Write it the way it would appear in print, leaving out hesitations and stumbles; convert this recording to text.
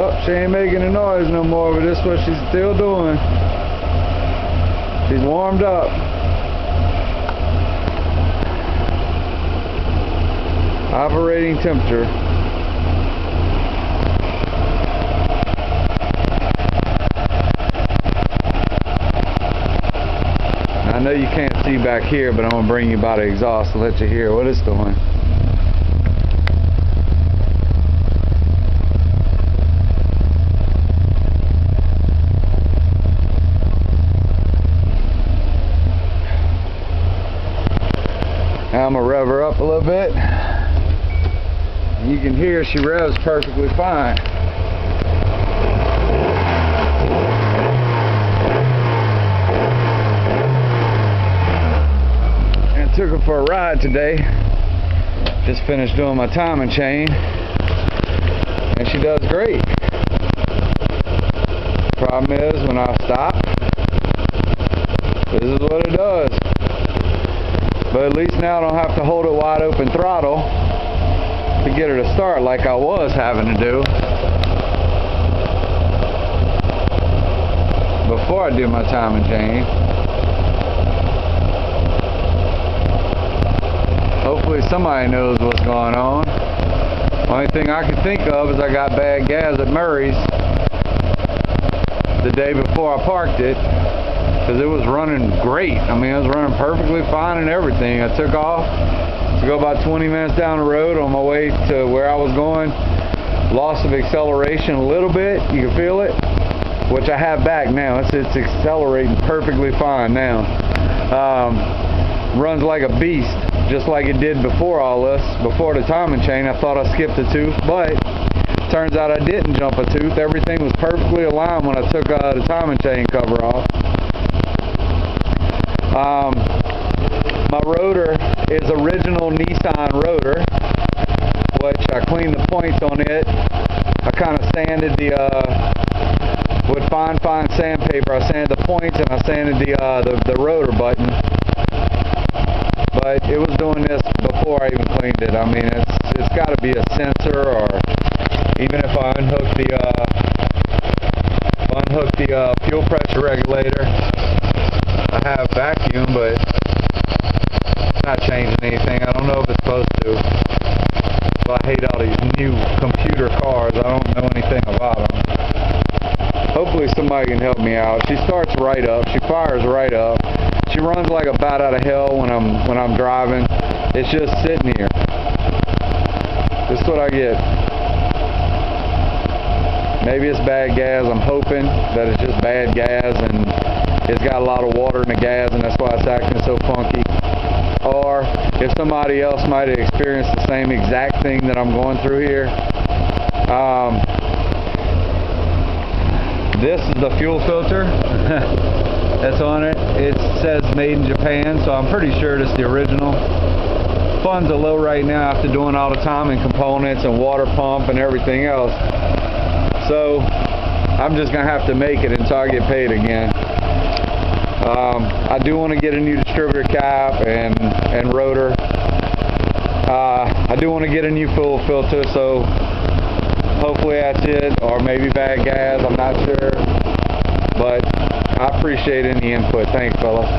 Oh, she ain't making a noise no more, but this is what she's still doing. She's warmed up. Operating temperature. I know you can't see back here, but I'm going to bring you by the exhaust to let you hear what it's doing. Now I'm going to rev her up a little bit. You can hear she revs perfectly fine. And took her for a ride today. Just finished doing my timing chain. And she does great. Problem is, when I stop, this is what it does. But at least now I don't have to hold it wide open throttle to get her to start like I was having to do before I do my timing chain. Hopefully somebody knows what's going on. Only thing I can think of is I got bad gas at Murray's the day before I parked it. Because it was running great. I mean, it was running perfectly fine and everything. I took off to go about 20 minutes down the road on my way to where I was going. Loss of acceleration a little bit. You can feel it, which I have back now. It's accelerating perfectly fine now. Runs like a beast, just like it did before all this. Before the timing chain, I thought I skipped a tooth, but turns out I didn't jump a tooth. Everything was perfectly aligned when I took the timing chain cover off. My rotor is original Nissan rotor, which I cleaned the points on it. I kind of sanded with fine sandpaper. I sanded the points and I sanded the rotor button. But it was doing this before I even cleaned it. I mean, it's got to be a sensor, or even if I unhook the fuel pressure regulator. I have vacuum, but it's not changing anything. I don't know if it's supposed to. So I hate all these new computer cars. I don't know anything about them. Hopefully somebody can help me out. She starts right up. She fires right up. She runs like a bat out of hell when I'm driving. It's just sitting here. This is what I get. Maybe it's bad gas. I'm hoping that it's just bad gas and it's got a lot of water in the gas and that's why it's acting so funky. Or if somebody else might have experienced the same exact thing that I'm going through here. This is the fuel filter that's on it. It says made in Japan, so I'm pretty sure it's the original. Funds are low right now after doing all the timing components and water pump and everything else. So I'm just going to have to make it until I get paid again. I do want to get a new distributor cap and rotor. I do want to get a new fuel filter, so hopefully that's it, or maybe bad gas, I'm not sure. But I appreciate any input. Thanks, fellas.